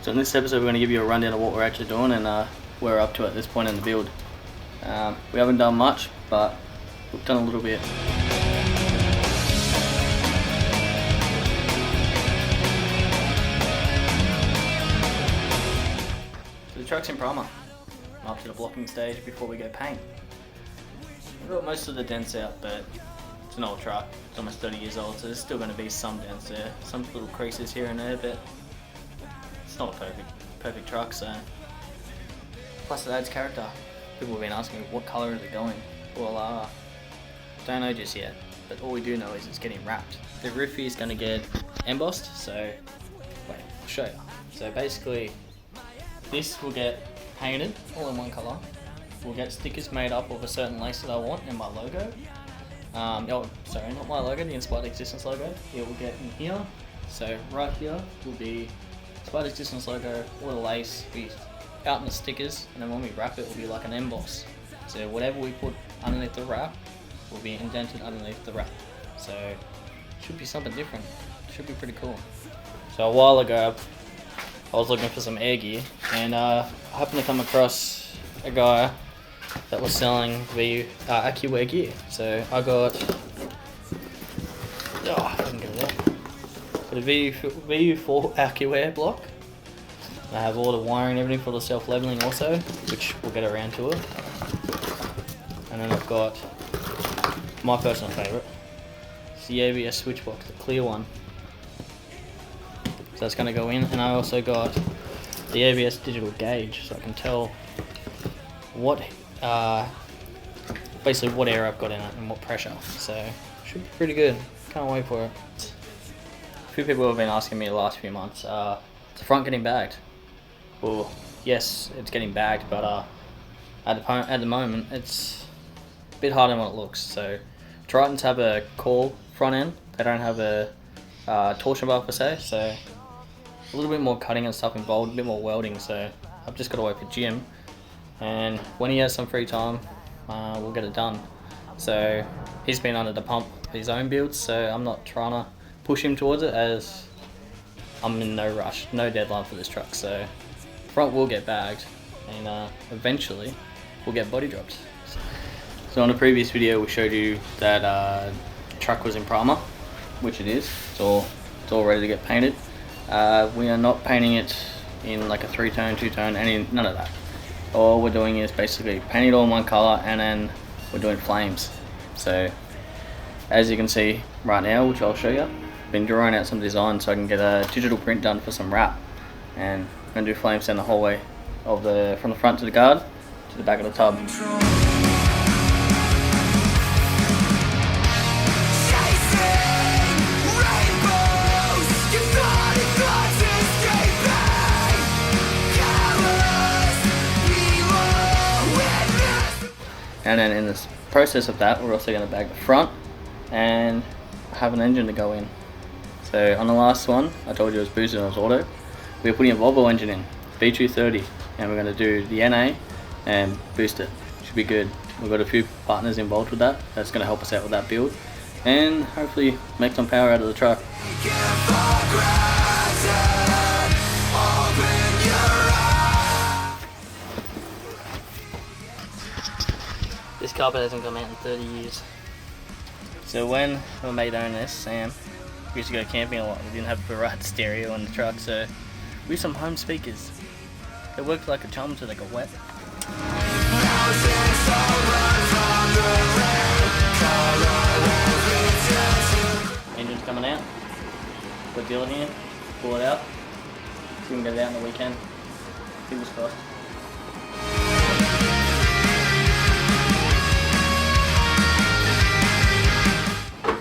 So in this episode we're going to give you a rundown of what we're actually doing and where we're up to at this point in the build. We haven't done much, but we've done a little bit. So the truck's in primer. I'm up to the blocking stage before we go paint. We've got most of the dents out, but it's an old truck. It's almost 30 years old, so there's still going to be some dents there. Some little creases here and there, but it's not a perfect truck, so. Plus it adds character. People have been asking me, what colour is it going? Well, don't know just yet, but all we do know is it's getting wrapped. The roof is going to get embossed, so wait, I'll show you. So basically, this will get painted all in one colour. We'll get stickers made up of a certain lace that I want and my logo. Oh, sorry, not my logo, the Inspired Existence logo. It will get in here. So right here will be Inspired Existence logo, all the lace will be out in the stickers, and then when we wrap it will be like an emboss. So whatever we put underneath the wrap will be indented underneath the wrap. So it should be something different. It should be pretty cool. So a while ago I was looking for some air gear, and I happened to come across a guy that was selling the AccuWear gear. So I got, I can get it out. Got a VU4 AccuWear block. I have all the wiring and everything for the self-leveling also, which we'll get around to it. And then I've got my personal favourite. It's the ABS switch box, the clear one. So that's going to go in, and I also got the ABS digital gauge, so I can tell what, basically what air I've got in it and what pressure. So should be pretty good. Can't wait for it. A few people have been asking me the last few months, is the front getting bagged? Well, yes, it's getting bagged, but at the moment it's a bit harder than what it looks. So Tritons have a coil front end. They don't have a torsion bar per se, so a little bit more cutting and stuff involved, a bit more welding. So I've just got to wait for Jim, and when he has some free time, we'll get it done. So he's been under the pump for his own builds, so I'm not trying to push him towards it as I'm in no rush, no deadline for this truck. So front will get bagged, and eventually we'll get body dropped. So on the previous video we showed you that the truck was in primer, which it is. It's all ready to get painted. We are not painting it in like a 3-tone, 2-tone, none of that. All we're doing is basically painting it all in one color, and then we're doing flames. So as you can see right now, which I'll show you, I've been drawing out some designs so I can get a digital print done for some wrap, and I'm going to do flames down the whole way of from the front to the guard to the back of the tub. And then in this process of that, we're also going to bag the front and have an engine to go in. So on the last one, I told you it was boosted and it was auto. We're putting a Volvo engine in, V230, and we're going to do the NA and boost it. Should be good. We've got a few partners involved with that. That's going to help us out with that build, and hopefully make some power out of the truck. This carpet hasn't come out in 30 years. So when my mate owned this, Sam, we used to go camping a lot. We didn't have the right stereo in the truck, so we used some home speakers. They worked like a charm until they got wet. Engine's coming out. Got Dylan here. Pull it out. See if we can get it out on the weekend. Fingers crossed.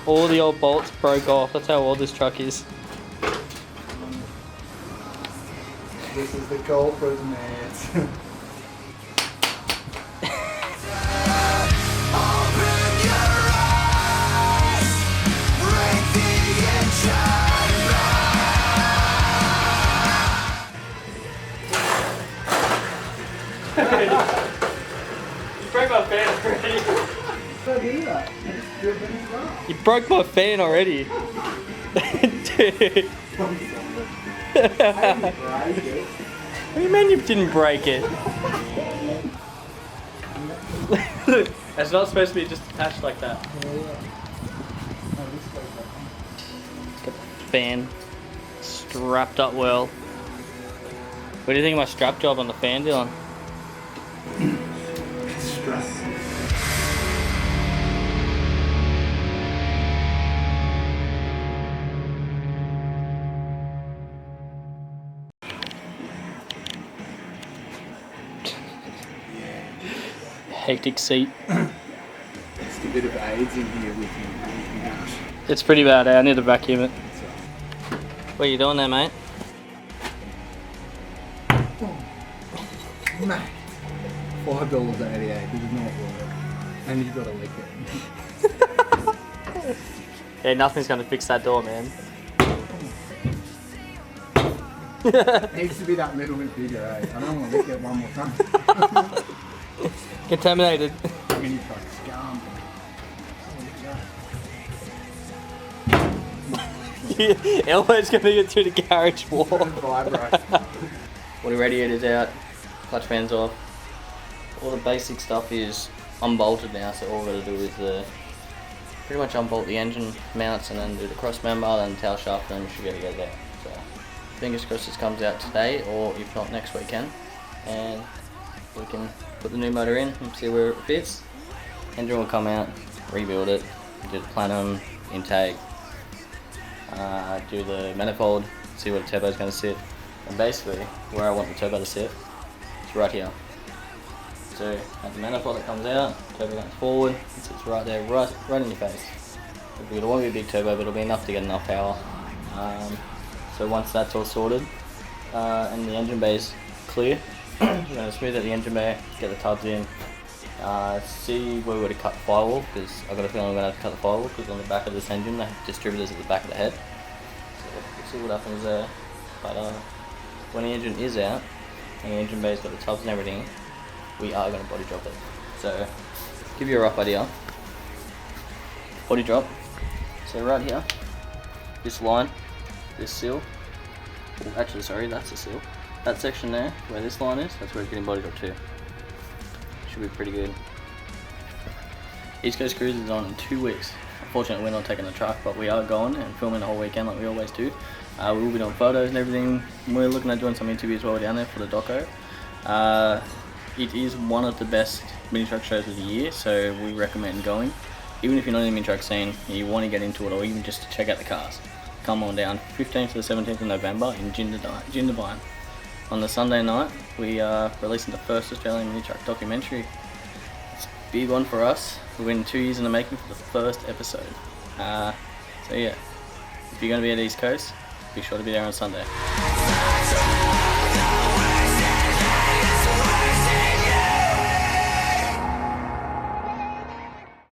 All the old bolts broke off. That's how old this truck is. This is the culprit, mate. You broke my fan already. Don't do that. You broke my fan already. Dude. didn't break it. What do you mean you didn't break it? Look, it's not supposed to be just attached like that. Got the fan strapped up well. What do you think of my strap job on the fan, Dylan? Stress. Hectic seat. Just a bit of AIDS in here with you. It's pretty bad, eh? I need to vacuum it. What are you doing there, mate? Mate, $5.88 does not work. And you've got to lick it. Yeah, nothing's gonna fix that door, man. It needs to be that little bit bigger, eh? I don't want to lick it one more time. Contaminated. Mini truck scum. Elbo's gonna get through the garage wall. Vibrate. Water radiator's out, clutch fan's off. All the basic stuff is unbolted now, so all we've got to do is pretty much unbolt the engine mounts and then do the cross member, then the tail shaft, and then we should be able to get there. So fingers crossed this comes out today, or if not next weekend, and we can put the new motor in and see where it fits. Engine will come out, rebuild it, do the plenum, intake, do the manifold, see where the turbo is going to sit, and basically where I want the turbo to sit is right here. So at the manifold that comes out, turbo goes forward, it sits right there, right in your face. It won't be a big turbo, but it'll be enough to get enough power. So once that's all sorted and the engine bay is clear, we're going to smooth out the engine bay, get the tubs in, see where we're going to cut the firewall, because I've got a feeling I'm going to have to cut the firewall because on the back of this engine, the distributor's at the back of the head. So we'll see what happens there. But when the engine is out and the engine bay's got the tubs and everything, we are going to body drop it. So give you a rough idea. Body drop. So right here, this line, this seal. Oh, actually, sorry, that's the seal. That section there, where this line is, that's where it's getting body drop to. Should be pretty good. East Coast Cruise is on in 2 weeks. Unfortunately, we're not taking the truck, but we are going and filming the whole weekend like we always do. We will be doing photos and everything. We're looking at doing some interviews while we're down there for the doco. It is one of the best mini truck shows of the year, so we recommend going. Even if you're not in the mini truck scene, you want to get into it, or even just to check out the cars. Come on down, 15th to the 17th of November in Jindabyne. On the Sunday night, we are releasing the first Australian mini truck documentary. It's a big one for us. We've been 2 years in the making for the first episode. So yeah, if you're going to be at East Coast, be sure to be there on Sunday.